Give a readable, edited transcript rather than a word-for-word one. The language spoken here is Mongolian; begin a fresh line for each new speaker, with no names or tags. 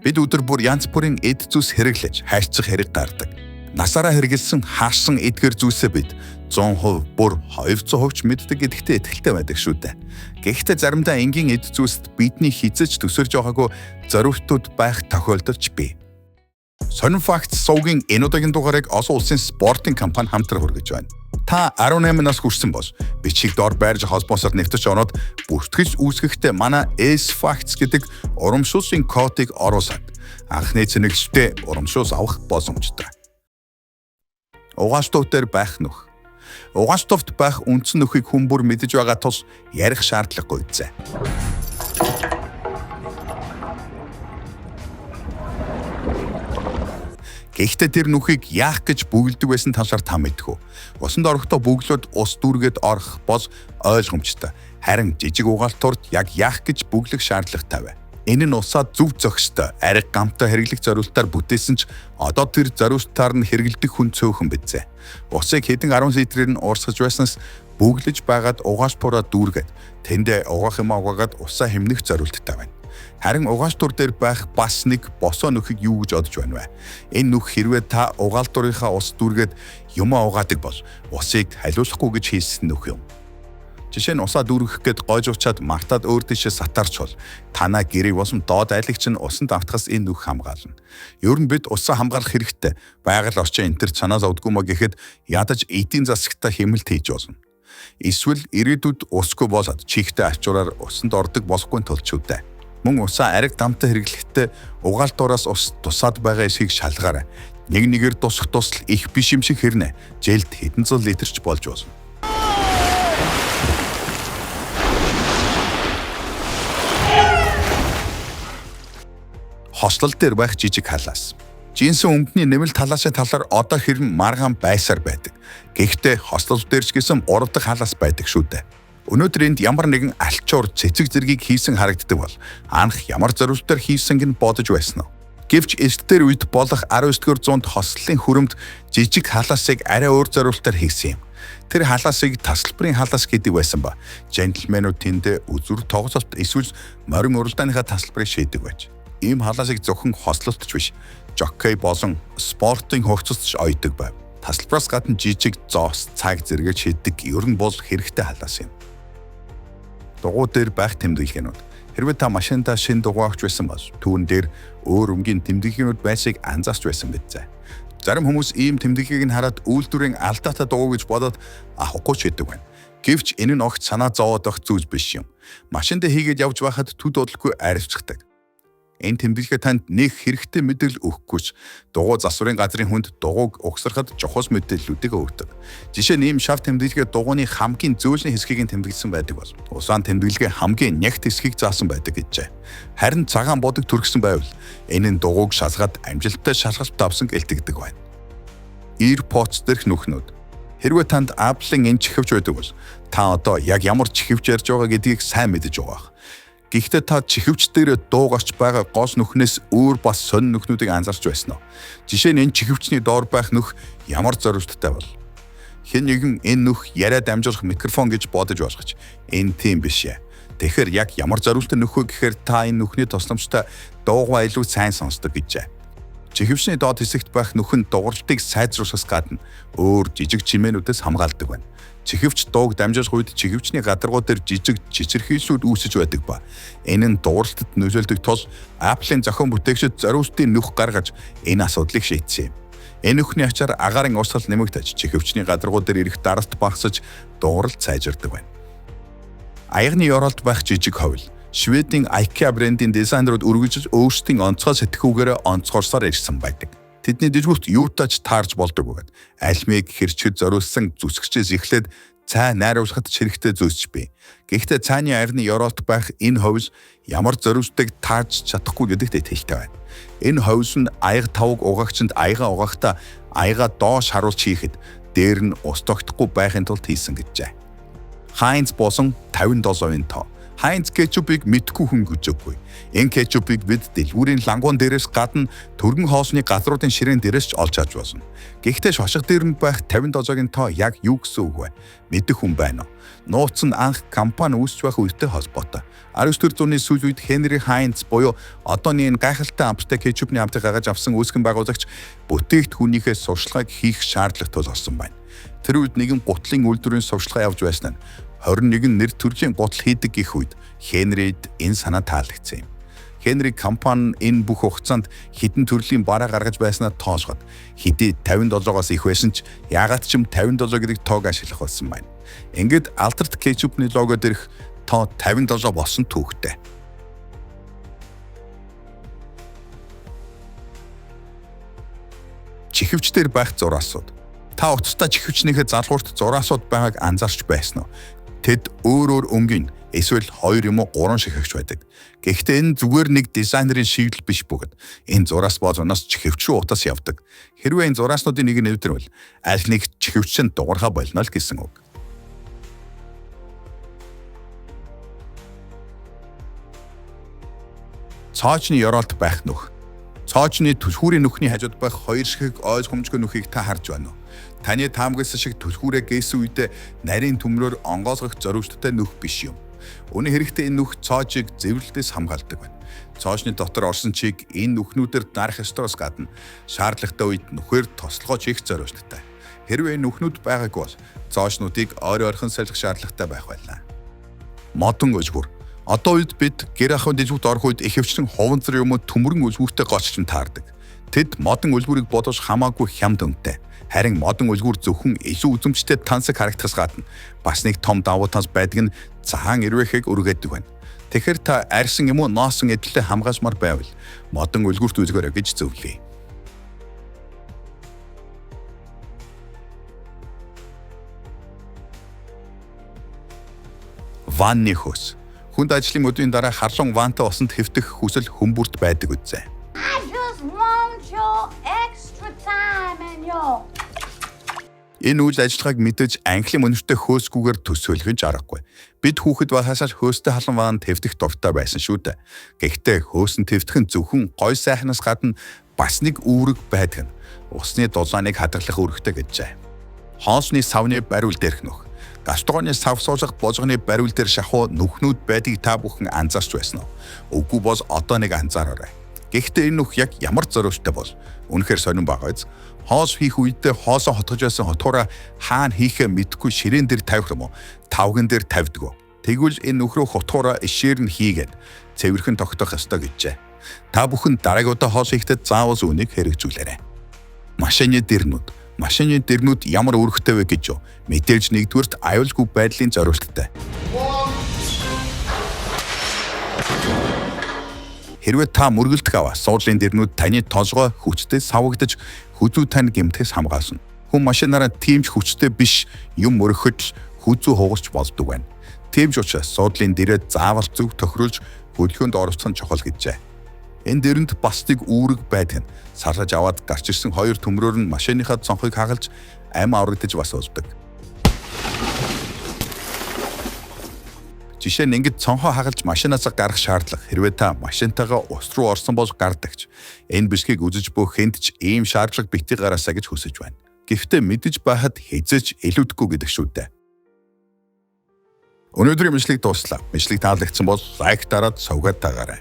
Бид өдөр бүр янз бүрийн эд зүс хэрэглэж хайрцах хэрэг гардаг. Насаараа хэрэгэлсэн хаашсан эдгэр зүйлсээ бид 100% бүр 200% ч мэддэг гэдэгтээ итгэлтэй байдаг шүү дээ. Гэхдээ заримдаа энгийн эд зүйлсд бидний хизэж төсөрж байгаагүй зориултууд байх тохиолдолч бий. Сонин факт суугийн энэ удаагийн дугаарыг олон улсын спортын компани хамтран хүргэж байна. Та 18 нас хүрсэн бос бичиг доор байрж холбоосоор нэвтэж ороод бүртгэж үүсгэхдээ манай S-Facts гэдэг урамшуулсан кодыг оруулаад анхны цэнэглэлтэй урамшуус авах боломжтой. Угаалтууд дээр байх нөх. Угаалтууд байх үндсэн нөхийг хүн бүр мэдэж байгаа тус ярих шаардлагагүй зэ. Гэхдээ тэр нүхийг яах гэж бүгэлдэг байсан талаар та мэдэх үү? Усанд орохдоо бүглүүд ус дүүргээд орох бол ойлгомжтой. Харин жижиг угаалтурд яг яах гэж бүглэх шаардлагатай вэ? Энэ нь усаа зөв зохистой, ариг гамтай хэрэглэх зорилтоор бүтээсэн ч одоо тэр зорилтоор нь хэрэглэдэг хүн цөөхөн бидзээ. Усыг хэдэн 10 литрээр нь уурсгаж байснаас бүглэж байгаад угаалтураа дүүргээд тэндээ угаах юм угаагаад усаа хэмнэх зорилттой байна. Харин угаалтур дээр байх бас нэг босоо нөхийг юу гэж одож байна вэ? Энэ нөх хэрвээ та угаалтурынхаа ус дүүргээд юмаа угаадаг бол усыг халиулахгүй гэж хийсэн нөх юм. Жишээ нь усаа дүүргэх гээд гойжуучаад мартаад өөр дэшээ сатарч бол танаа гэрийг босом доод айлгч нь усанд автахаас энэ нөх хамгаална. Ер нь бид усаа хамгаалах хэрэгтэй. Байгаль орчин энэ төр санаа зовдгүй мө гэхэд ядаж эдийн засагтаа хэмнэлт хийж болно. Эсвэл ирээдүйд усгүй болоод чихтэй ачуураар усанд ордог болохгүй тулчудаа. Мөн усаа ариг дамтаа хэрэглэхдээ угаалтураас ус тусаад байгаа эсхийг шалгаарай. Нэг нэгээр тусах тусал их биш юм шиг хэрнэ. Жээлд хэдэн зуун литрч болж болно. Хослол дээр байх жижиг халаас. Жинсэн өмдний нэмэлт халаасны талаар одоо хэрэн маргаан байсаар байдаг. Гэхдээ хослол дээр ч гэсэн 3 дахь халаас байдаг шүү дээ. Өнөөдөр энд ямар нэгэн альчуур цэцэг зэргийг хийсэн харагддаг бол анх ямар зорилтоор хийсэнг нь бодож байсан уу? Гэвч эсдэр үед болох 19-р зуунд хослолын хүрэмд жижиг халаасыг арай өөр зорилтоор хийсэн юм. Тэр халаасыг тасалбарын халаас гэдэг байсан ба джентльменүүд тэндээ үзүр тоглолт эсвэл морин уралдааныхаа тасалбарыг шийдэг байж. Ийм халаасыг зөвхөн хослолтч биш, жокей болон спортын хувцасч ойдог байв. Тасалбараас гадна жижиг зоос, цаг зэрэгээр шийдэг ер нь бол хэрэгтэй халаас юм. Дугуй дээр байх тэмдэглэгээнүүд. Хэрвээ та машиндаа шинэ дугуй авч байсан бол түүн дээр өөр өмгийн тэмдэглэгээнүүд байсыг анзаарч байсан бидзээ. Зарим хүмүүс ийм тэмдэглэгийг нь хараад үйлдвэрийн алдаатай дугуй гэж бодоод авахгүй ч гэдэг байна. Гэвч энэ нь огт санаа зовоод байх зүйл биш юм. Машиндаа хийгээд явж байхад төд бодлогүй арилжчихдаг. Энэ тэмдэглэгээ танд нэг хэрэгтэй мэдээлэл өгөхгүйч дугуй засварын газрын хүнд дугуйг угсрахад чухал мэдээллүүдийг өгдөг. Жишээ нь ийм шав тэмдэглэгээ дугуйны хамгийн зөөлний хэсгийг нь тэмдэглэсэн байдаг бол усаан тэмдэглэгээ хамгийн нягт хэсгийг заасан байдаг гэжээ. Харин цагаан бодог төргсөн байвал энэ нь дугуйг шалгаад амжилттай шалгалт авсан гэлтэгдэг байна. AirPods дээрх нүхнүүд. Хэрвээ танд Apple-ын энэ чихвч байдаг бол та одоо яг ямар чихвч ярьж байгаа гэдгийг сайн мэдэж байгаа. Гэхдээ та чихвч дээр дуугарч байгаа гол нүхнээс өөр бас сонин нүхнүүдийг анзаарч байсан уу? Жишээ нь энэ чихвчний доор байх нүх ямар зорилттой бол? Хэн нэгэн энэ нүх яриад амжуулах микрофон гэж бодож болгоч. Энэ тийм биш ээ. Тэгэхээр яг ямар зорилттой нүх вэ гэхээр та энэ нүхний тусламжтай дуугаа илүү сайн сонсдог гэжээ. Чихвчний доод хэсэгт байх нүх нь дууралтыг сайжруулахаас гадна өөр жижиг чимээнүүдээс хамгаалдаг байна. Чихвч дууг дамжуулах үед чихвчний гадаргуу дээр жижиг чичирхийллүүд үүсэж байдаг ба энэ нь дууралтад нөлөөлдөг тул Apple-ын зохион бүтээгчид зориултын нүх гаргаж энэ асуудлыг шийдсэн юм. Энэ нүхний ачаар агаарын урсгал нэмэгдэж чихвчний гадаргуу дээр ирэх даралт багасж дууралт сайжирдаг байна. Аягны ёроолд байх жижиг ховл. Шведийн IKEA брендийн дизайнерууд үргэлж өөрсдийн онцгой сэтгүүгээр онцгорсоор ирсэн байдаг. Тэдний дэжгүүрт юутаач таарж болдог бөгөөд альмиг хэрчэд зориулсан зүсгчээс эхлээд цай найруулахад хэрэгтэй зүйлч бий. Гэхдээ цайны арны ёроолт байх энэ ховс ямар зориултыг тааж чадахгүй гэдэгт итгэлтэй байна. Энэ ховс нь аяга тавг угаагчинд аяга угаахта аяга доош харуулж хийхэд дээр нь ус тогтохгүй байхын тулд хийсэн гэжээ. Heinz босон 57% тоо. Хайнц кетчупыг мэдгүй хүн güжиггүй. Энэ кетчупыг бид дэлгүүрийн лангуун дээрээс гадна төргөн хоосны газруудын ширээн дээрээс ч олж харж болно. Гэхдээ шошго дээрэнд байх 50 дозоогийн тоо яг юу гэсэн үг вэ? Мэдэх хүн байна уу? Нууц нь анх компани үүсч байх үедээ холбоотой. 19-р зууны сүүл үед Хенри Хайнц буюу одооний энэ гайхалтай амттай кетчупны амтыг гаргаж авсан үүсгэн байгуулагч бүтээгдэхүүнийхээ сурчлагыг хийх шаардлагатай болсон байна. Тэр үед нэгэн гутлын үйлдвэрийн сурчлага явж байсан нь 21 нэр төрлийн гутал хийдэг гэх үед Хенрид энэ санаа таалагдсан юм. Хенри компани энэ бүх хугацаанд хэдэн төрлийн бараа гаргаж байснаа тоосгоод хэдий 50 доллароос их байсан ч яагаад ч юм 50 доллар гэдэг тоог ашиглах болсон байна. Ингээд алдарт кетчупны лого дээрх тоо 57 болсон түүхтэй. Чихвчдэр байх зураасууд. Та утастай чихвчнийхээ залгуурт зураасууд байгааг анзаарч байсан уу? Тэд өөр өнгийн эсвэл 2 юм уу 3 шихэгч байдаг. Гэхдээ энэ зүгээр нэг дизайнерын шийдэл биш бөгөөд энэ зураас бозоноос чихвч рүү утас явдаг. Хэрвээ энэ зурааснуудын нэг нь нэвтрвэл аль нэг чихвч нь дуурхай болно л гэсэн үг. Цоочны ёроолт байх нүх. Цоочны түлхүүрийн нүхний хажууд байх 2 шихэг ойлгомжгүй нүхийг та харж байна уу? Таны таамагласан шиг түлхүүрээ гээсэн үедээ нарийн төмрөөр онгойлгох зориулттай нүх биш юм. Үүний хэрэгтэй энэ нүх цоочийг зэвэрлэлээс хамгаалдаг байна. Цоочны дотор орсон чийг энэ нүхнүүдээр дарах ёстоос гадна шаардлагатай үед нүхээр тослогооч их зориулттай. Хэрвээ нүхнүүд байгаагүй бол цоочнуудыг ойрхон солих шаардлагатай байх байлаа. Модон өжгөр. Одоо үед бид гэр ахуйн дэжгүүт орох үед ихэвчлэн хуванцар юм уу төмөрөн үлгүүртэй гоцчин таардаг. Тэд модон үлгүүрийг бодож хамаагүй хямд үнэтэй. Харин модон үлгүүр зөвхөн илүү үзэмжтэй тансаг харагдахаас гадна бас нэг том давуу тал байдаг нь цагаан ирвэхийг өргөдөг байна. Тэгэхээр та арьсан юм уу ноосон эдлээ хамгаалмаар байвал модон үлгүүрт үзгээрэй гэж зөвлөе. Ванны хөөс. Хүнд ажлын мөдийн дараа харлуун вантай усанд хэвтэх хүсэл хүмүүрт байдаг үзье.
I just want your extra time and your.
Энэ үйл ажиллагааг мэдээж англи мөнхтэй хөөсгүйгээр төсөөлгөж аргагүй. Бид хүүхэд байхаас хөөстэй халуун ваанд хэвтэх дуртай байсан шүү дээ. Гэхдээ хөөсөн хэвтэх нь зөвхөн гой сайхнаас гадна бас нэг үүрэг байдаг нь усны дулааныг хадгалах үүрэгтэй гэжээ. Хоосны савны бариул дээрх нүх. Гастроны сав суужих божгоны бариул дээр шахуу нүхнүүд байдгийг та бүхэн анзаарч байсан уу? Үгүй бол одоо нэг анзаараарай. Гэхдээ энэ нүх яг ямар зориулттай бол үнэхээр сонирн байгаа биз? Хоос хийх үедээ хоосоо хотгож байсан хотгоороо хаана хийхээ мэдгүй ширээн дээр тавих юм уу? Тавган дээр тавьдаг. Тэгвэл энэ нүх рүү хотгоороо ишээр нь хийгээд цэвэрхэн тогтоох ёстой гэжээ. Та бүхэн дараагуудаа хоос хийхдээ заавал үүнийг хэрэгжүүлээрэй. Машины дэрнүүд. Машины дэрнүүд ямар үүрэгтэй вэ гэж мэдээж нэгдүгürt аюулгүй байдлын зориулттай. Хэрвээ та мөргөлдөх аваа суурлын дэрнүүд таны толгой хүчтэй савагдаж хүзүү тань гэмтээс хамгаална. Хүн машинаараа тийм ч хүчтэй биш юм мөрөхөд хүзүү хугарч болдог байна. Тийм ч учраас суурлын дэрээ заавал зөв тохируулж хөдөлгөөнд оруулах нь чухал гэжээ. Энэ дэрэнд бас нэг үүрэг байдаг нь сарлаж аваад гарч ирсэн 2 төмрөөр нь машиныхаа цонхыг хагалж ам аврагдаж бас болдог. Жишээ нь ингэж цонхоо хагалж машинаас гарах шаардлага хэрвээ та машинтайгаа ус руу орсон бол гардагч. Энэ бишгийг үзэж бүх хэнд ч ийм шаардлага бити гараасаа гэж хүсэж байна. Гэхдээ мэдэж байхад хязэж илүүдэхгүй гэдэг шүү дээ. Өнөөдрийн мэдлэг дуслаа. Мэдлэг таалагдсан бол лайк дараад сувгаад тагаарай.